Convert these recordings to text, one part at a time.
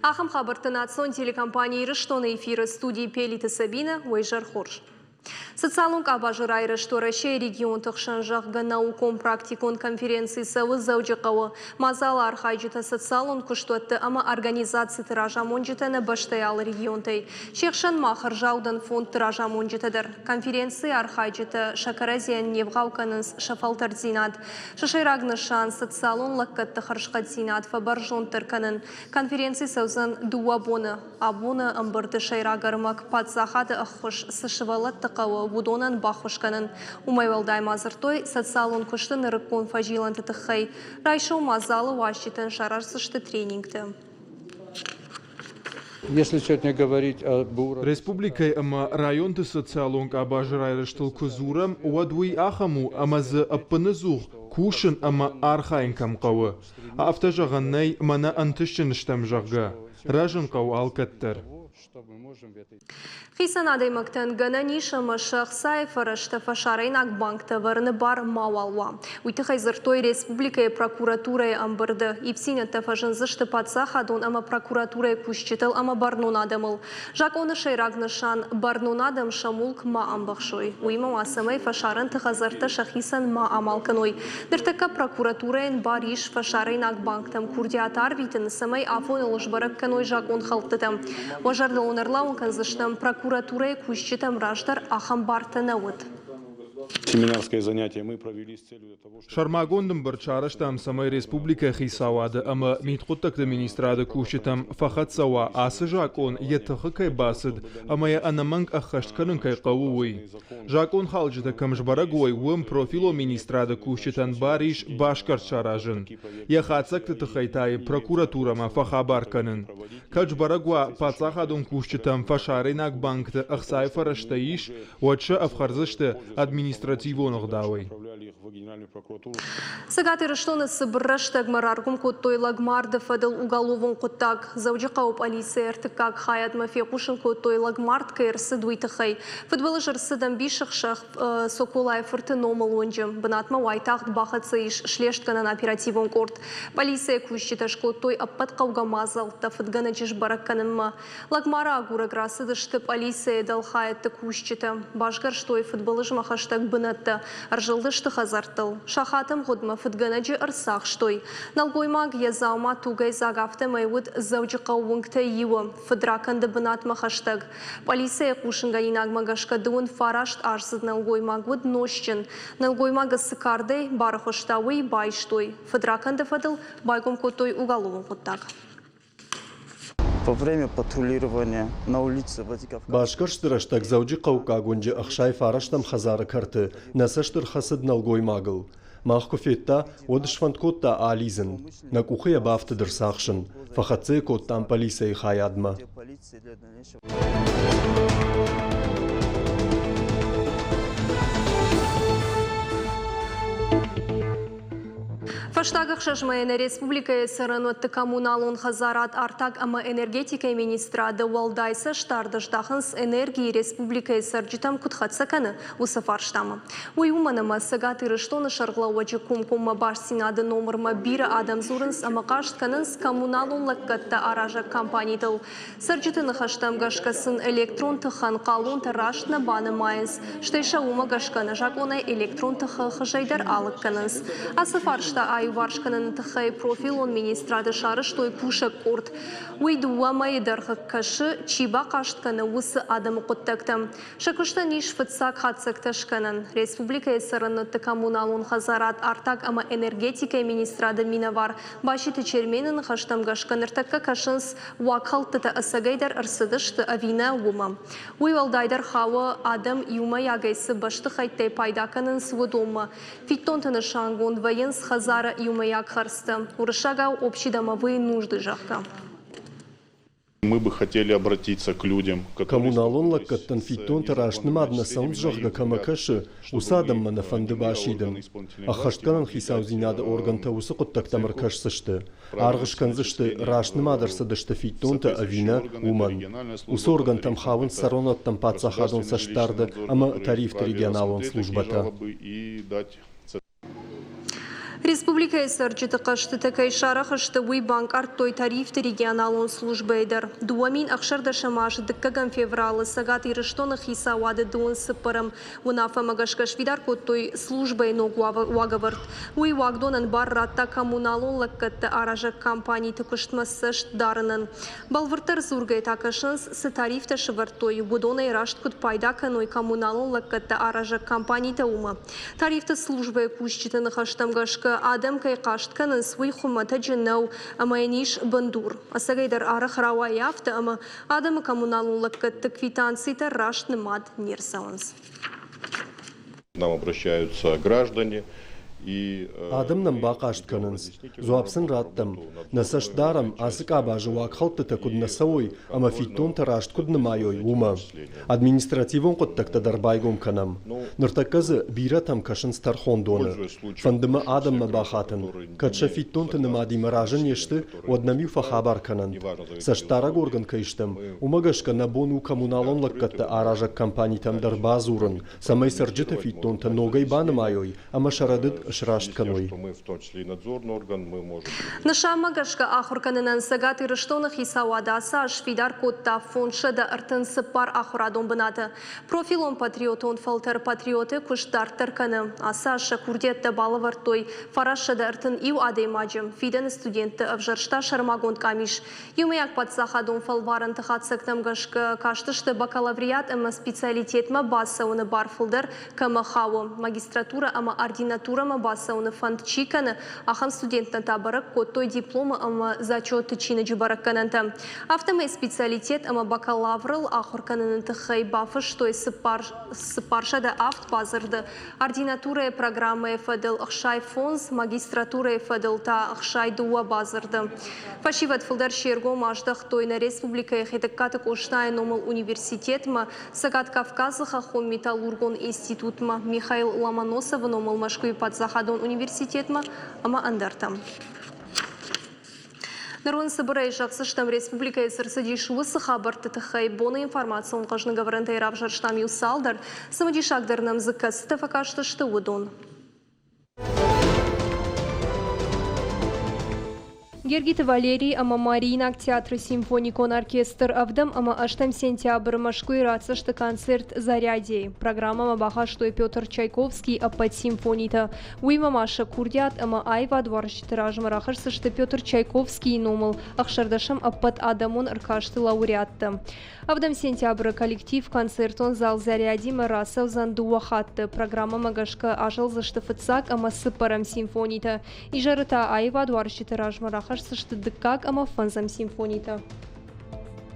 Ахам хабартынат сон телекомпании Рыштоны эфиры студии Пелиты Сабина Уэйжар Хорж. Социалунг абажырайры штораше регион тұқшанжақ науком практикон конференции савы заужықауы. Мазалы архайжыта социалунг күштуатты ама организация тыражамон житаны баштаял регионтай. Шекшан махыр жаудан фонд тыражамон житадыр. Конференция архайжыта шакаразиян невғауканынс шафалтар зинат. Шашайрагнышан социалун лаккатты харшқат зинат фабаржон тырканын. Конференция саузан дуабоны. Абоны амбырды шайрагармак падзахады ахуш сышывалатты қауы будонан бахушканын. Умайвалдай мазыртой социалун күшті нырыккон фажиланты тұқай. Райшау мазалы вашитын шарарсышты тренингті. Если сегодня говорить о Республикой ама районты социалунг абажрайры штылкузурам уадвуй ахаму амазы аппынызух кушын ама архайнкам қауы. Автожағаннай мана антышын штам жағға. Ражын қау алкаттар. Хисан адаймактан гана ниша машах сайфарашта фашарайнак банкта варны бар мауалва. Уйтыхай зыртой республикая прокуратурая амбырды. Ипсиня тафажын зышты падсахадон ама прокуратурая кушчитал ама барнунадамыл. Жак оны шайрагнышан барнунадам шамулк ма амбахшой. Уйма асамай фашарын тыхазарта шахисан ма амалканой. Дыртака прокуратураян бариш фашарайнак банктам курдиатар витін самай афон олжбарак каной жак он халтытам. Важарды онарлаун канзыштам прокуратурой кущитам раждар ахамбарта вот. Семинарское занятие мы провели с целью того, что... Шармагондым барчарыштам самай республика хисавады, ама митхуттакты министрады кушитам фахатсава асы жакон етахы кай басыд, ама я анаманг ахаштканын кай қаууй. Жакон халжыда камжбарагой уым профило министрады кушитан бариш башкар чаражын. Я хацакты тахайтай прокуратурама фахабарканын. Качбарагуа пацахадон кушитам фашаринак банкты ахсай фараштаиш, уатша афхарзышты административонық дауай. Сагаты рыштоны сыбырраштаг мараргум коттой лагмарды фадыл уголовын коттаг. Зауджи қауып алисы әртікак хаят мафекушын коттой лагмард кайырсы дуйтықай. Футболы жырсыдан бишықшақ соколай фырты номал онжым. Бынатма уайтағд бақытсы иш шлештканан оперативон корт. Полиция күшчеташ коттой аппат қауға мазал. Тафыдганы жыш баракканынма. Лагмара агура грасы дышты полиция дал хаятты күшчеті. Башгар штой футболы жмахаштаг бынатты. Аржылдышты хазартыл. Шахатым ғудма фытганаджи ырсақ штой. Налгоймаг язаума тугай загавты майвуд зауджи қауыңкті иуы. Фыдраканды бынат махаштаг. Полиция қушынға инагмагашка дуын фарашт арсыз налгоймаг вуд нощын. Налгоймага сыкарды барахоштауы бай штой. Фыдраканды фадыл байгом котой уголовын құттаг. Во время патрулирования на улице Ватиков. Башкарштыраштак зауджи қауқа гонжи ахшай фараштам хазары карты, насаштыр хасыд налгой магыл. Махкуфетта одышфанд котта ализын. Накухая бафтыдыр сақшын. Фахатсы коттам полиция хаядма. Фаштагах шашмайна республика саранотты коммуналун хазарат артак ама энергетика министрады Уалдайса штардыштахынс энергии республика сарджитам кутхатсаканы усафарштамы. Уйуманама сагаты рыштоны шарглауачы кумкума баш синады номерма бира адам зурынс ама каштканынс коммуналун лаккатта аража компанитыл. Сарджитыны хаштам гашкасын электрон тыхан қалун тараштна баны майынс. Штайша ума гашканы жаконай электрон тыхы хыжайдар алыкканынс. Асафаршта Варшканын тахай профил он министрады шары штой пушак корт. Уйдуа майдарха кашы чиба каштканы усы адамы коттактам. Шакышта ниш фытсак хатсакташканын. Республика саранытты коммуналун хазарат артак ама энергетика министрады минавар. Башиты черменын хаштам гашканыртакка кашынс вакхалтыта асагайдар арсыдышты авина ума. Уйвалдайдар хава адам юма ягайсы башты хайттай пайдаканын свудома. Фиттонтыны шангон военс хазара юмаяк харста. Урышагау общедомовые нужды жахка. Мы бы хотели обратиться к людям, Коммуналон лаккаттан фиттон тарашным аднасан жахга камакашы усадам мана фанды башидым. Ахаштканан хисаузинады органта усы құттактамыр кашсышты. Арғышканзышты рашным адарсадышты фиттонта авина уман. Усы органтам хавын саронаттан пацахадон саштарды, ама тарифты регионалон службата. Республика сарджиты қашты тәкай шара қашты уй банк арт-той тарифты регионалон службайдар. Дуамин ақшарда шамашы дыққаган февралы сагат ирыштоны хиса вады дуын сыппырым. Унафа магашкаш видар коттой службай ног вагавард. Уй вагдонан бар ратта коммуналон лаккатты аражак компаний тықыштмасыш дарынын. Балвыртар зургай такашынс сы тарифта шывартой. Будонай рашткут пайда каной коммуналон лаккатты аражак компаний таума. Тарифта службай кущитыны хаштамгашка Адам кай қаштканын свой хумата дженнау амайниш бандур. Асагайдар арах рауа яфты, ама Адам коммуналунлаккатты квитанцийта раштны мад нерсауанс. Нам обращаются граждане. Адамнан бақаштканынс. Зуапсын раттым. Насаштдарам асык абажы вакхалты такудна сауй, ама фиттон тарашт кудна майой ума. Административон куттакта дарбайгум канам. Ныртаказы биратам кашын стархондоны. Фандыма адамма бахатын. Катша фиттон тынымади маражын ешты, однамив фахабар канан. Саштараг орган кайштым. Умагашка на бону коммуналон лаккатта аражак компанитам дарбазурын. Самай сарджита фиттон та ногай баны майой, ама шарадыт Мы в том числе и надзорный орган, мы можем... Наша магашка ахурканынан сагат ирыштонах исауадаса ашвидар котта фонша да артын сыппар ахурадон бынаты. Профилон патриотон фалтар патриоты куштар тарканы. Аса шакурдетті балы вартой. Фараша да артын ив адаймаджым. Фиден студентті авжаршта шармагон камиш. Юмаяк подсахадон фалварын тахатсактам гашка каштышты бакалавриат ама специалитетма баса уны барфылдар кама хау. Магистратура ама ординатура баса уны фанд чиканы, ахам студентна табарак коттой диплома ама зачеты чины джибараккананта. Автомай специалитет ама бакалаврыл ахурканын тахай бафы, что и сыпаршада авт базарды. Ординатура программы фадел ахшай фонс, магистратура фадел та ахшай дуа базарды. Фашиват филдар шерго маждах той на республика ехетеккатык оштай номал университетма, Сагат Кавказы хахон металлургон институтма, Михаил Ломоносов номал Машкуй Подзахадон университетма, ама андартам. Нарон собирай жақсы штам республика сырсыди шуысы хабарты тахай боны информация он кажны говорантай равжар штам юсалдар, самади шагдар нам закасты факашты шты удон. Гергит Валерий, ама Маринак театр симфоникон оркестр Авдам, ама аштам сентябрь Машкуй рацашты концерт Зарядей. Программа мабаха, что и Петр Чайковский аппад симфонита. Уйма Маша Курдят, ама Айва дворщиты ражмарахашсы, что Петр Чайковский номал, ахшардашам аппад Адамон аркашты лауреатта. Авдам сентябрь коллектив концертон зал Заряди Марасов Зандуахатты. Программа магашка ажал за штафыцак, ама сыпарам симфонита. И жарыта Айва дворщиты ражмарахашты, что дыкак ама фанзам симфонита.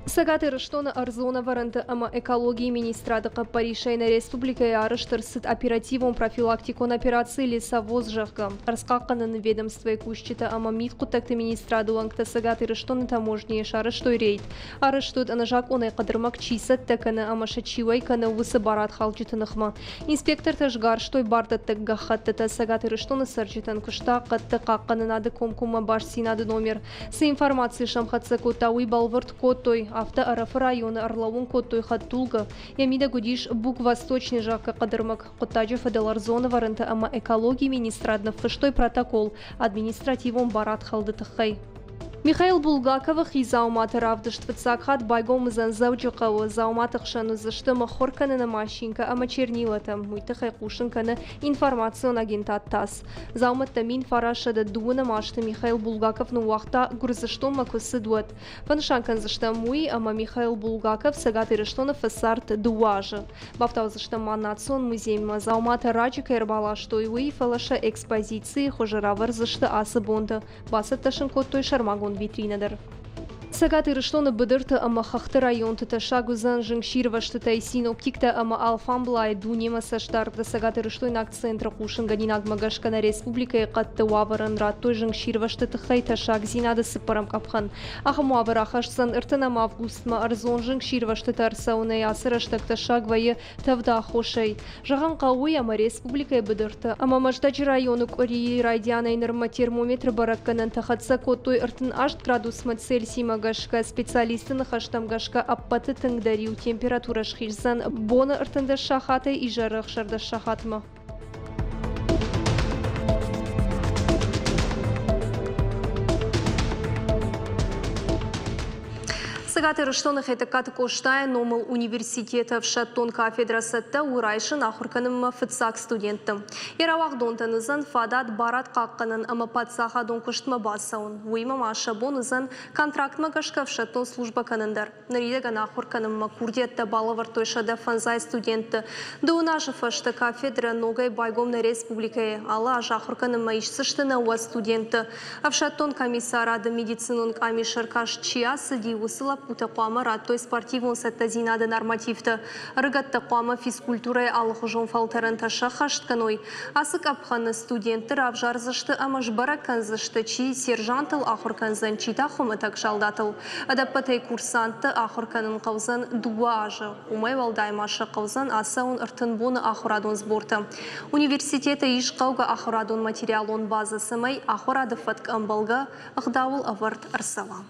Сагаты Раштона Арзона Варанта ама экологии министрадыка Паришайна республика ярыштыр сыт оперативом профилактикон операции лесовоз жахга. Раскаканын ведомство кущита ама митку такты министраду лангта Сагаты Раштона таможнее шарыштой рейд. Арыштуд анажак онай кадырмак чисат таканы ама шачивай каны высы барат халчитынықма. Инспектор тажгар штой барда так гахаттата Сагаты Раштона сарчитан кышта катты какканын ады комкума баш синады номер. С информацией шамхатса котауи балвард коттой автоарафы районы Орловун коттой хаттулга. Ямида гудиш бук восточный жака кадырмак. Коттаджи федалар зона варынта ама экологии министраднов фыштой протокол административом барат халды тахай. Михаил Булгакова хизауматы равдыштвыцакхат байгомызан завджакавы зауматых шану заштыма хорканы машинка ама чернилата. Муйтахай кушынканы информацион агентат тас. Зауматта мин фарашада дуына машты Михаил Булгаков ну вахта гурзаштон макусы дуат. Паншанкан зашта муи ама Михаил Булгаков сагаты рештона фасарт дуажа. Бафтау зашта манацион музейма заумата раджика эрбала что и уи фалаша экспозиции хожаравар зашта асы бонда. Басат ташын коттой шармагон витринадыр. Сагаты Рыштона быдырты ама хахты район тыта шагузан жыңширва штытай синоптикта ама алфамблай дунема саштаргда Сагаты Рыштойна акцентра кушынганинаг магашкана республика катты уаваран раттой жыңширва штыты хайта шаг зинады сыпарам капхан. Ахам уавар ахашсан ыртынам августма арзон жыңширва штыта арсауна ясыра штакта шаг вайы тавда хошай. Жаган кауи ама республика быдырты. Ама маждаджи району кори райдиана инырма термометр баракканан тахатса коттой ыртын 8 градусма Цельсима гашка специалисты нахаштам гашка аппаты тыңдарию температура шхижзан бона ыртында шахаты и жарах шарда шахатма. Сагаты рыштоны хайтакаты коштая номал университета в Шаттон кафедрасатта урайшын ахурканым фитсак студентым. Яравахдон ызан фадат барат қаққанын ама патсахадон кыштма басаун. Уйма машабон ызан контрактма кашка в Шаттон служба канандар. Наридаган ахурканым курдетта балавар тойшада фанзай студенты. Да у наша фашта кафедра ногай байгом на республикае. Алла ахурканым ишсыштына уа студенты. А в Шаттон комиссарада медицинун амишаркаш чия сыди усыла Путақуама раттой спортивон саттазинады нормативті. Рыгат тақуама физкультурай алықыжон фалтарын таша қаштканой. Асық апханы студенттер авжарзышты амашбара канзышты чи сержантыл ахырканзан чита хомытак жалдатыл. Адаппатай курсанты ахырканын қаузан дуа ажы. Умай валдаймашы қаузан асаун ыртын боны ахырадон сборты. Университеті иш қауға ахырадон материалон базасы май ахырады фатк амбалға ағдауыл аварт арсала.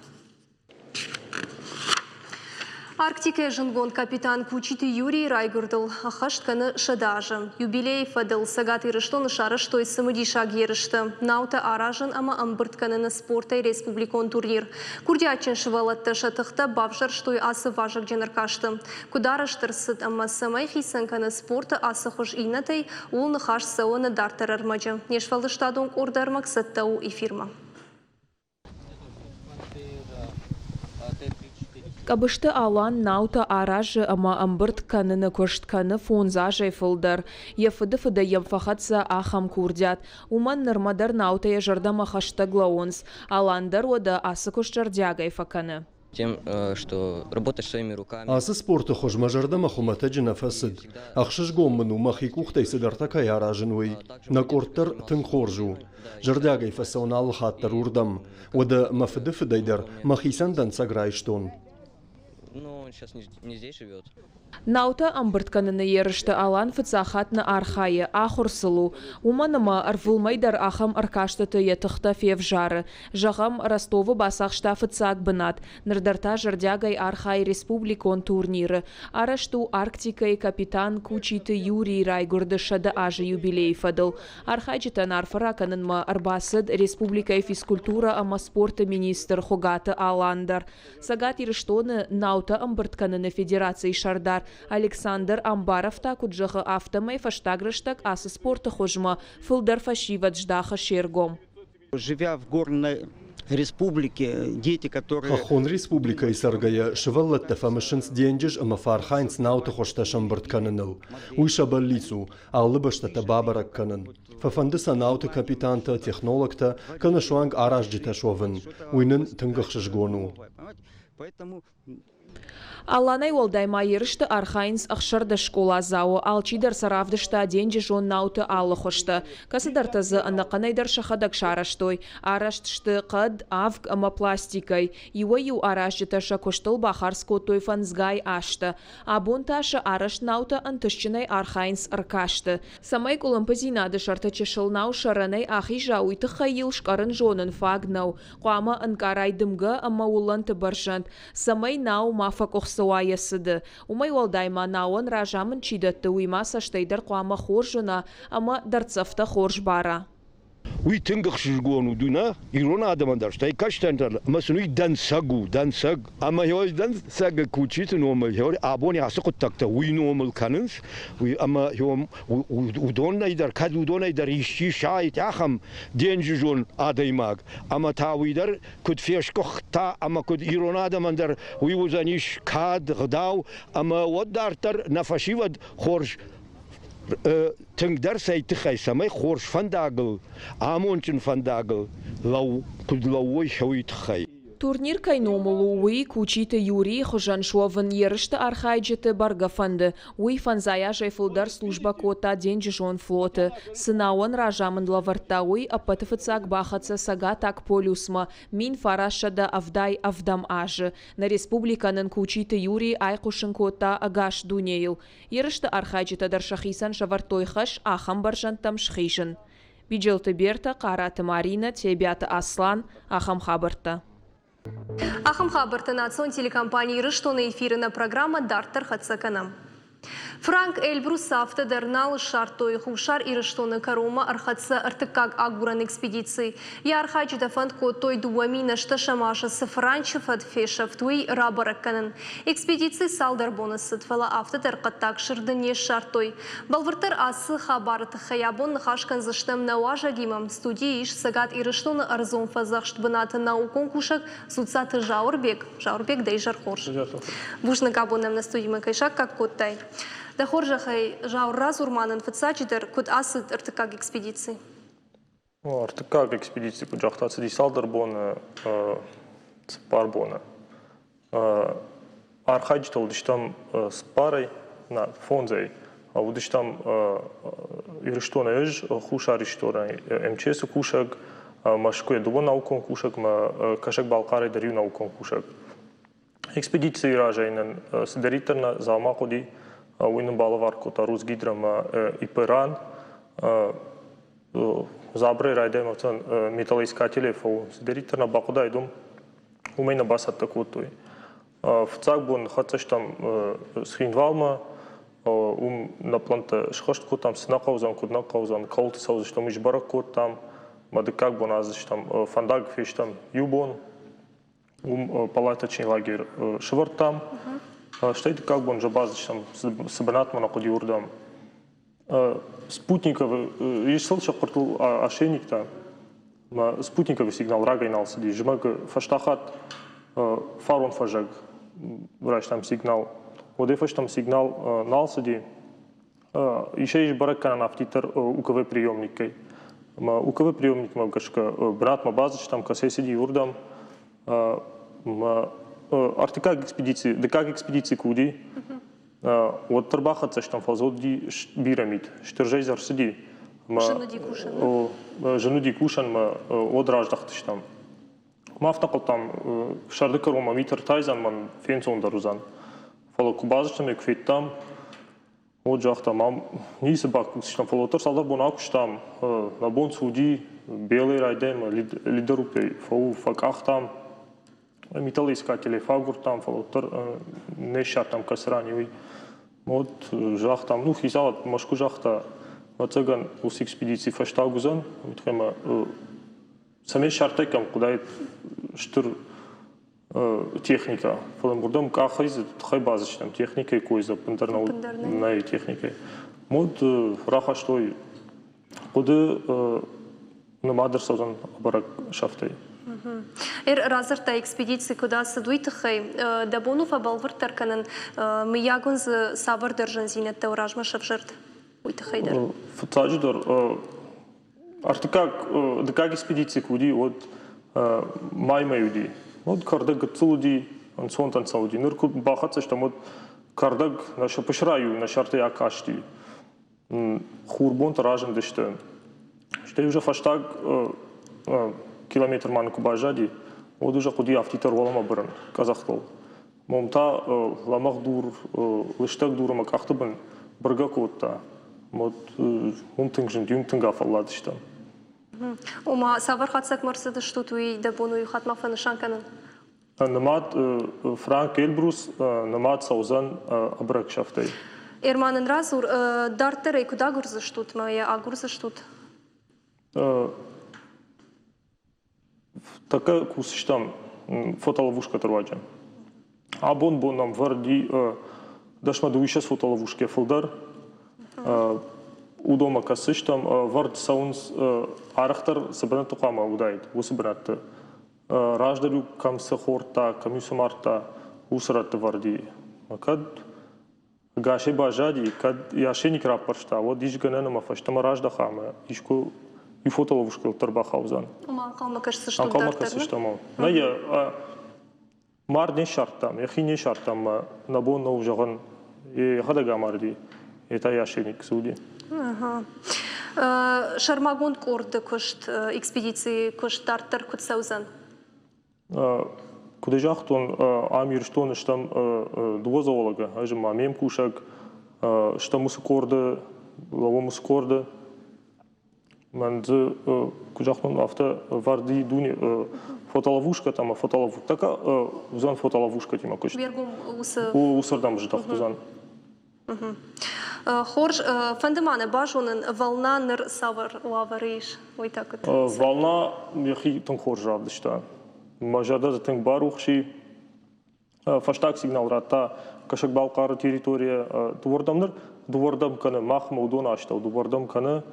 Арктика жынгон капитан Кучиты Юрий Райгурдыл ахаштканы шадажы. Юбилей фадыл сагаты рыштон шарыштой сымыди шаг ерышты. Наута аражын ама амбыртканыны спортай республикон турнир. Курдячын шывалатты шатықта бавжар штой асы важық женаркашты. Кударыштырсыд ама самай хисанканы спорты асы хуш инатай улны хаш сауыны дартар армаджы. Нешвалыштадон ордар максаттау эфирма. Кабышты алан наута аражы ама амбырт каныны көштканы фонзажай фылдар. Ефыды-фыды емфахатса ахам курдят. Уман нырмадар наутая жардама хашта глаонс. Аландар ода асы көшчардягай факаны. Тем, что работать своими руками. Асы спорты хожма жардама хумата джинафасыд. Ахшыш гомману махикухтай сыдартакай аражынвый. На корттар тын хоржу. Жардягай фасаунал хаттар урдам. Ода мафыды-фыдайдар махисандан саграйштон. Но он сейчас не здесь живет. Наута амбыртканыны ерышты алан фыцахатны архайы ахурсылу. Уманыма арвылмайдар ахам аркаштыты етыхта февжары. Жағам Ростовы басақшта фыцак бынат. Нырдарта жырдягай архай республикон турниры. Арашту Арктикай капитан Кучиты Юрий Райгурды шады ажы юбилей фадыл. Архайчытан арфараканынма арбасыд республикай физкультура ама спорта министр Хогаты Аландар. Сагат ирыштоны наута амбыртканыны федерации шардар. Александр Амбаров та куджығы автомай фаштагрыштак асы спорта хожма фылдар фашиват ждаха шергом. Живя в горной республике, дети, которые... Хахон республика и саргая шеваллатта фамышынс денджиш ама фархайнс наута хошта шамбыртканыныл. Уйша баллицу, аллыбашта табабарак канын. Фафандыса наута капитанта, технологта, канашуанг аражджита шовын. Уйнын тынгықшыш гону. Поэтому... Алланай олдайма ерышты архайнс ақшырды школа зауы, алчидар саравдышта денжі жон науты алы хошты. Касыдартазы анақанайдар шахадак шараштой. Араштышты қад авг ама пластикай. Иуаю аражжыташа коштыл бахарско той фанзгай ашты. Абон ташы араш науты антышчынай архайнс аркашты. Самай кулымпазинады шарты чешыл нау шаранай ахи жауйты хайыл шкарын жонын фагнау. Қуама анкарай дымгы ама уланты баржант. Самай нау мафа қоқсы Суаясыды. Умай олдайма науын ражамын чидатты уйма саштайдар қуама хоржына, ама дарцафта хорж бара. Уй тынгықшыш гону дуна, ирона адамандар, штай каштантар, масынуй дан саг, ама йой дан сага кучиты номал, йой абони асы құттакта уй номал канынс, ама йом удонайдар, кад удонайдар ишчи шайт ахам денжі жон адаймаг, ама та уйдар күд фешкох та, ама күд ирона адамандар, уй узаниш кад ғдау, ама воддартар нафашивад хорж, Тыңдар сайты қайсамай хорш фандагыл, амончын фандагыл, лау кудлауой шауит қай. Турнир кайномылу уй Кучиты Юрий хожаншовын ерышты архайджеты баргафанды. Уй фанзая жайфылдар служба кота денжі жон флоты. Сынауын ражамын лаварта уй апатыфыцак бахаца сага так полюсма. Мин фарашада авдай авдам ажы. На республиканын Кучиты Юрий айқушын кота агаш дунейл. Ерышты архайджеты даршахисан шавартойхаш ахам баржантам шхишын. Биджилты Берта, Караты Марина, Тебята Аслан, ахам хабарта. Ахам хабарты национ телекомпании рыштоны эфирына программа Дартар Хацаканам. Франк Эльбрус автодернал шартой хушар ирыштоны карома архатса артыкак агуран экспедиции. Я архачи дафанд той дуамина шташамаша сафранчев от фешев твой рабараканын. Экспедиции салдар бонусы твала автодер каттак шырдыне шартой. Балвартар асы хабарыты хаябон нахашкан заштам науажа гимам студии иш сагат ирыштоны арзон фазахшт бынаты наукон кушак суцаты Жаурбек дейжар хорш. Бушны габонам на студии макайшак как коттай. Да хоржахай Жаурраз урманын фыцачидер куд асыд артыкак экспедиции. Артыкак экспедиции куд жахтасы дисалдар боны спар боны. Архаджитал диштам спарай на фонзей. А удиштам ириштона еж хушар иштора МЧС кушак машкуе дубон наукон кушак ма кашак балкарай дарю наукон кушак. Экспедиции ражайнын сидеритерна залма коди уйнын балавар кота Русгидрама ИПРАН забры райдем металлоискателей фау сидеритерна бакуда идум умейна басатта котой. В цагбун хацаштам схинвалма на планта шхошт котам сна каузан кудна каузан каулты саузаштам ижбара котам мадыкак бун азаштам фандаг фештам юбон палаточный лагерь швартам. Что это как бы он же базочным собранатма на ходе урдам. Спутниковый, есть слышал, что ошейник-то, спутниковый сигнал рагайнал сидит, жмак фаштахат фарон фажак, врач там сигнал, вот фаш там сигнал нал сидит, еще есть баракан автитер УКВ приемникой. УКВ приемник мавгашка брат ма базоч там касе сидит урдам, артыкак экспедиции, декак экспедиции куди, вот тарбахатся что там фазоди бирамид, штержей зарсиди, женуди кушан ма одраждахты там, мафтакал там шардыкарома митер тайзан ман фенсон дарузан, фало кубазычтам экфет там, вот жахта мам не собакус там фалотер салдар бонакуш там, на бон суди белый райдем лидерупей, фау факах там. Металлоискатели фагур там, фалотер нешар там касрани, вот жах там, ну хизалат машку жахта, вот цыган ус экспедиции фаштагузан, вот хема сами шартайкам куда штыр техника, фалом бурдам кахайз хай базочным техникой койза пентерной техникой, вот раха что куда на мадр созан барак шафтай. Разарта экспедиции куда садуйтахай дабонуфа балвартар канан миягунз савар держан зинет тауражма шавжерт уйтахайдар. Фатаджидор артыкак декак экспедиции куди вот маймаюди вот кардак цулуди ансон тансауди нырку бахатса что вот кардак наша пошраю на шарты акашти хурбон таражен деште что уже фаштаг километр ману кубажади, вот уже куди автитер валама бран казахтал. Момта ламах дур, лиштак дурама кахтабан брга котта. Вот умтингжен дюмтинга фалладиштам. Ума савар хатсак марсады что туи дабону и хатмафаны шанканын. Намат Франк Эльбрус, намат саузан абрак шафтай. Эрманын разур дартерей куда гурзы штут моя агурзы штут. Така кусыштам фотоловушка турваджа. Абон нам варди дашма дуишас фотоловушке фулдар. Удома касыштам вард саунс арахтар собрана тухама удайт. Усыбранат раждарю камсы хорта, камюсумарта усрат варди. Кад гаши бажади, кад яшеник рапоршта. Вот дижганена мафаштама раждахама. Ишку и фотоловушка тарбахаузан. Алкалма кажется, что алкалма кажется, что мол. На я мар не шартам, я хи не шартам на бон на ужаган и хадага марди. Это яшеник суди. Шармагон корды кошт экспедиции кошт тартар кутсаузан. Куда жахтон амир что на штам двозолога, а же мамем кушак, что мусукорды, лаво мусукорды. Манзы кujaqton авто варди дуни фотоловушка там фотоловушка така узан фотоловушка тима кош. Бергум усы. Усырдам житах узан. Хорж, фандеманы бажунын волна ныр савар лавариш. Ой так вот. Волна яхи тон хорж равдышта. Мажада да тен барухши фаштак сигнал рата кашак балкары территория дувордам каны махмудон аштау дувордам каны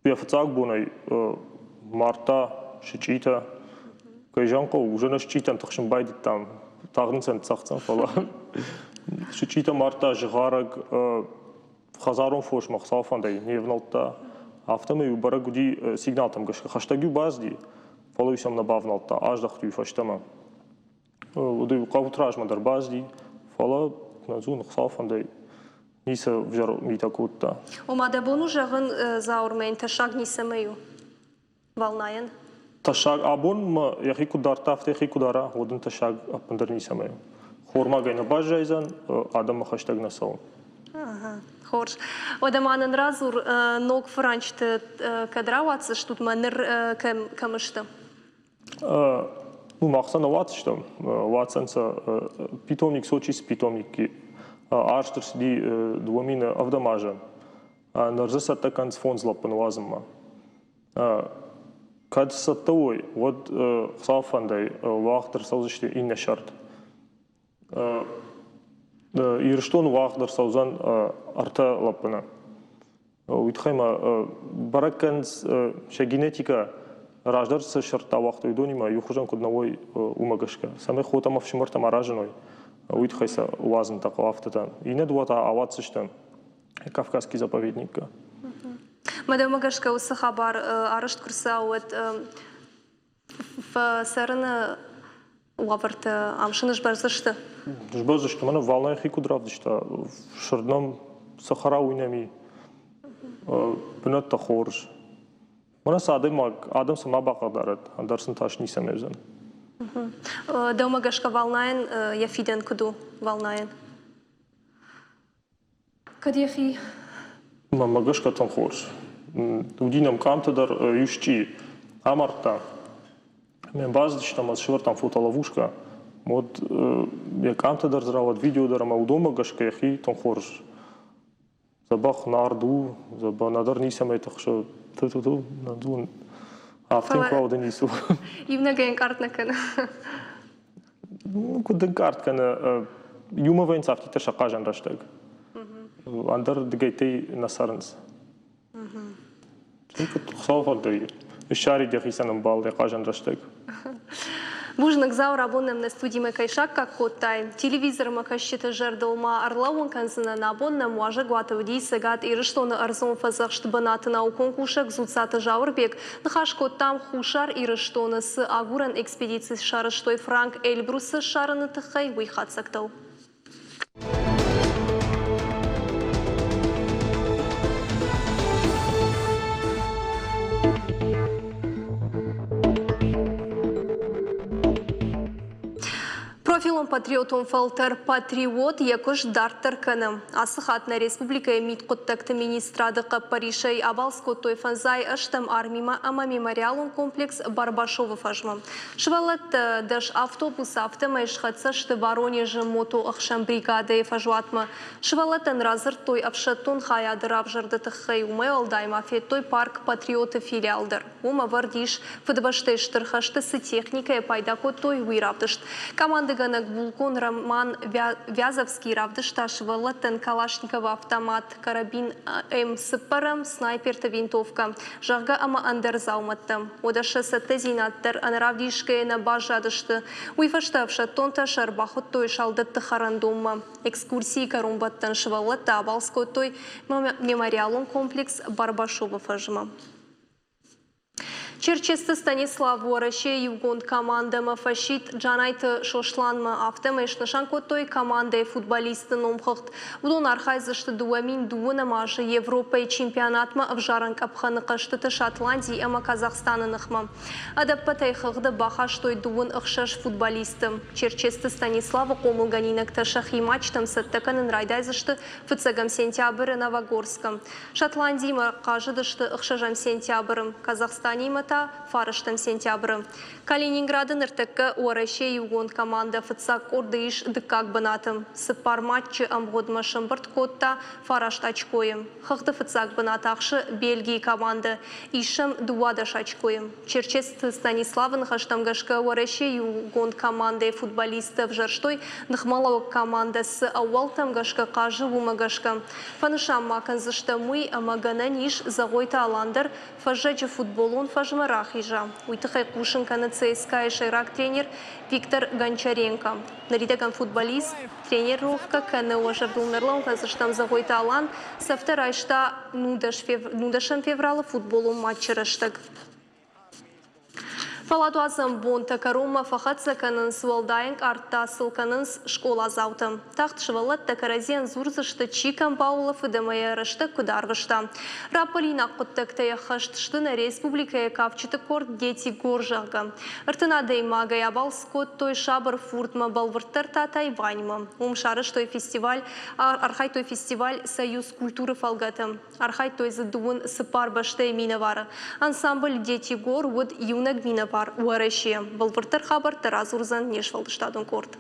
бефцаг бунай марта шичита кайжанко уже на шичитан тахшин байдит там тагнцен цахцан фала шичита марта жгараг хазарон фош махсафандай невналта автоме убара гуди сигнал там гашка хаштаги базди фалуисам набавналта аждахту фаштама уды кавутражма дар базди фала назун хсафандай ниса вжар митакутта Омада бону жагын заурмен ташаг нисамею. Волнаен. Ташаг абон ма яхи кудар тафте яхи кудара одын ташаг апандар нисамею. Хорма гайна бажайзан адам хаштаг насау. Хорж. Одаманын разур ног франчты кадраватсы штут маныр камышты. Ну махсана ватштам ватсанса питомник сочис питомники арштырс ди дуамина авдамажа. Нарзаса таканс фонзлапан вазма. Кад саттовой вот хсафандай вахтер саузышти инна шарт. Ирштон вахтер саузан арта лапана. Уитхайма бараканс генетика раждарса шарта вахту идонима юхужан кудновой умагашка. Саме хотам авшимарта мараженой. Уитхайса вазн такавафтатан. И не дуата аватсыштан. Кавказский заповедник. Мадам Магашка усахабар арышт курсаует в сарана лаварта амшыныш барзышты. Жбазышты мана волна яхи кудравдышта. Шарднам сахара уйнами. Бинатта хорж. Мана адам сама бақадарат. Андарсын ташни самевзан. Дау Магашка волнаен яфиден куду волнаен. Кадехи Магашка тон хорж. Удинам камтадар юшчи амарта. Мен баздышта маз швартам фотоловушка. Мод я камтадар зрават видеодар ма удома Магашка яхи тон хорж. Забах нарду, заба надар нисаме тахша ту надун. Автен клауда нису. Ивна ген картна кана. Куден карт кана юма вен сафти таша кажан раштаг. Андар дгайтей насарнс. Тинкат хсалфандай. Шари дехисанам балде кажан раштаг. Бужнак заур абонным на студии Макайшак как коттай. Телевизор Макайшчита жердолма Орлаун канзына на абонным муажа гуатавди сагат и рештона арзон фазах штабанаты на конкурсах зуцата жаурбек. Нахаш коттам хушар и рештона с агуран экспедиции шара штой Франк Эльбруса шараны тахай выхат сактал. Профилом патриотом фалтер патриот якуш дартер каным. Асыхатна республика эмит коттакты министрадыка Паришей Абалско той фанзай аштам армима ама мемориалон комплекс Барбашова фажма. Швалат даш автобус автома ишхатса шты Воронеже мото ахшам бригады фажуатма. Швалатан разыр той авшатон хаядыр авжарды тахай умай алдайма фет той парк патриоты филиалдыр. Ума вардиш фыдбаштештыр хашты сы техника пайдако той уйравдышт. Команды Ганак Булкон Роман Вязовский равдышта швалаттан Калашникова автомат, карабин М-сыппарам, снайперта винтовка. Жага ама андер зауматтам. Одаша сатты зинаттар анравдишкая на бажадышты. Уйфаштавша тонта шарбахот той шалдатты харандома. Экскурсии карумбаттан швалатта Абалской той мемориалон комплекс Барбашова фажма. Черчесты Станислав Вораше Югонд командама фашит Джанайты Шошланма автомешнашан той командой футболисты номхахт. Удон архайзышты дуамин дуына мажы Европа и чемпионатма в жаранг абханыкаштыты Шотландии ама Казахстанынықма. Адаппатай хыгды бахаш той дуын ықшаш футболисты. Черчесты Станислава комылганинакта шахи матчтам саттаканын райдайзышты фыцагам сентябры Новогорском. Шотландии ма кажыдышты ықшажам сентябрым. Казахстании ма та фарыштын сентябры. Калининградын ыртыкка уараще югон команда фыцак ордыш дыккак бынатым. Сыпар матчы амгодма шымбырт котта фарашт очкоем. Хыхты фыцак бынатақшы Бельгии команды. Ишым дуадаш очкоем. Черчест Станиславын хаштамгашка уараще югон команды футболистов жарштой нахмалау команда с ауалтам гашка кажы вумагашка. Фанышам маканзышта мы амагана ниш загойта аландыр фажаджи футболун фажмарах ижа. Уйтыхай кушынканы ЦСКА и Шайрак тренер Виктор Гончаренко. Наридаган футболист тренировка каны ожардулнерлау казыштам загойта алан сафтарайшта нудашын февралы футболу матчырыштык. Фаладуазым бонта карума фахат саканынс валдайынг артта сылканынс школа заутым. Тахт шывалат такаразен зурзышты чикам баулов и дамайарышты кударвышта. Рапалина құттык таяхаштышты на республика кавчыты корт дети горжалга. Артына даймага ябал скот той шабыр фуртма балвыртырта Тайваньма. Умшарыш той фестиваль, архай той фестиваль Союз культуры фалгатым. Архай той задуын сыпар башты миновары. Ансамбль дети гор вот юнаг миновар. Уаращие. Балвыртыр хабар тараз урзан нешвалдыштадын корт.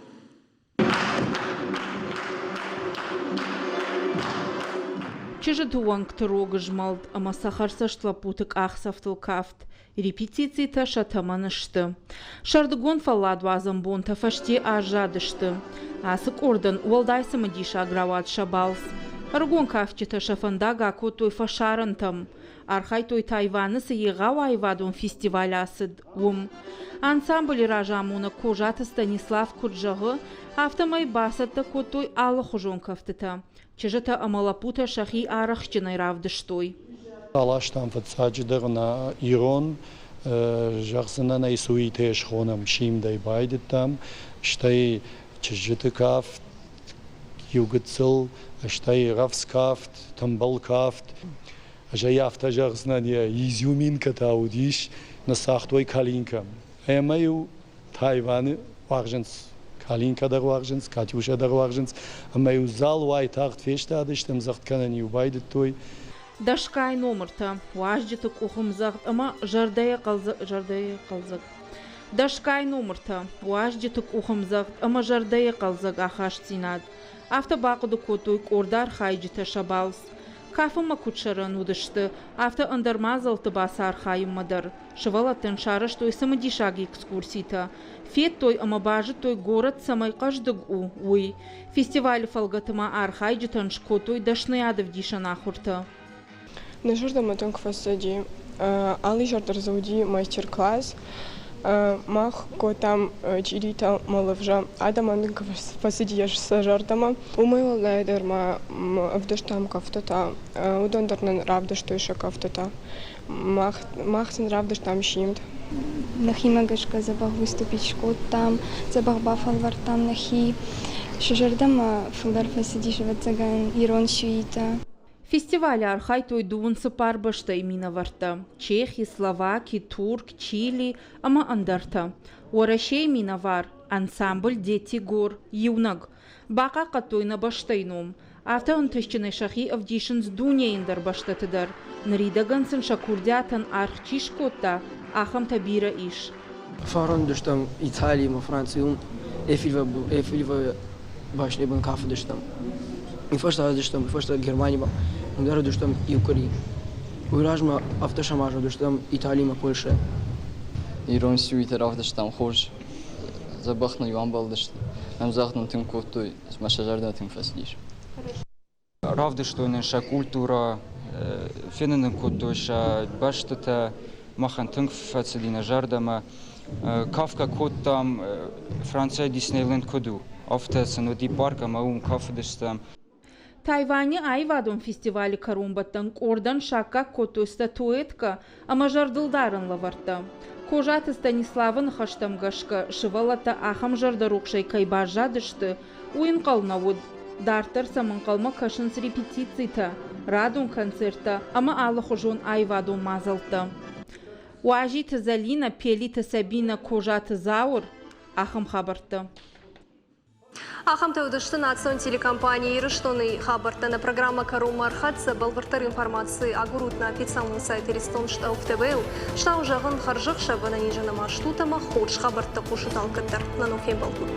Чижетуанг трогыжмалд, ама сахарсаштла путык ахсафтыл кафт. Репетиции та шатаманышты. Шардыгон фаладвазам бонта фаште ажадышты. Асык ордан уалдайсымы диша аграват шабалс. Аргон кафчета шафандага котой фашарантам. Архай той Тайванысы егау айвадун фестиваль асыд ум. Ансамбль ражамуна кожаты Станислав Куджағы автомай басатта котой алы хужон кафтыта. Чыжыта амалапута шахи арахчынай равдыштой. Алаштан фатсаджидырна Ирон, жақсынан айсуи тешхонам шимдай байдыттам, штай чыжыты кафт, югыцыл, штай равскафт, тамбалкафт. Жай авто жақсынан изюминка таудиш на сахтой калинка. Эмаю Тайваны варжынс, калинка дар варжынс, Катюша дар варжынс. Эмаю зал вай тахт фештадыштым захтканан юбайдыттой. Дашкай номерта, важдетік ухымзағд, ама жардая қалзық. Дашкай номерта, важдетік ухымзағд, ама жардая қалзық ахаш цинад. Автобақыды көтой кордар хайджеті шабалс. Кафыма кучарын удышты, авто андырмазалты басар хайыммадар. Шывалатын шарыш той самадишаг экскурсита. Фет той амабажы той город самай каждык уй. Фестиваль фалгатыма архайджетан шкотой дашнаядов дишана хурта. На журдам тонк фасади, али жардар зауди мастер-класс. Мах ко там чирита малавжа адаман фасади яш сажардама. Умайла лайдерма авдаштам кафтата, удондарнан равдаштойша кафтата. Махтен равдаштам шимт. Нахи магашка забах выступить шкот там, забах бафалвар там нахи. Шажардама фалдар фасади шавацаган ирон шуита. Фестиваль архай той дуын сыпар баштай миноварта. Чехи, Словаки, Турк, Чили, ама андарта. Уарашей миновар, ансамбль дети гор, юнаг. Бака катойна баштайном. Авто антышчыны шахи авдишынс дунейндар баштатыдар. Наридагансın шакурдятан архчишкотта, ахам табира иш. Фаран düştüm İtalya mı Fransa mı Efilva başne ben kafe düştüm. İfasta düştüm, İfasta Germanya mı, onlara düştüm Ukrayna. Uğraşma hafta şamarja düştüm İtalya mı Polşa. İran suyu taraf düştüm hoş. Zabaxna yuan bal düştüm. Hem zaxnan tüm kotu, maşajarda tüm fasliş. Равда, что наша культура, фенен котоша, баштата, махан тынг фацелина жардама, кавка кот там, Франция Диснейленд коду, афтаца, но ди парка маум кафедестам. Тайване айвадон фестивалі карумбаттан ордан шакка котой статуэтка, ама жардылдарын лаварта. Кожаты Станиславын хаштамгашка шывалата ахам жардарукшай кайбажадышты, уин қалнавуд. Дартар самын қалма кашынс репетицийта, радун концерта, ама алы хожон айвадон мазалта. Уажиты Залина, Пелита Сабина, Кожаты Заур, ахам хабарта. Ахамтаудышты национ телекомпании Ирыштоны хабартана программа Карума Архатса балвартар информации агурут на официальном сайте Рестон Штауф ТВ, что уже гон харжих шабана нижена маштутама ходж хабарта кушутал катар на нухем балгут.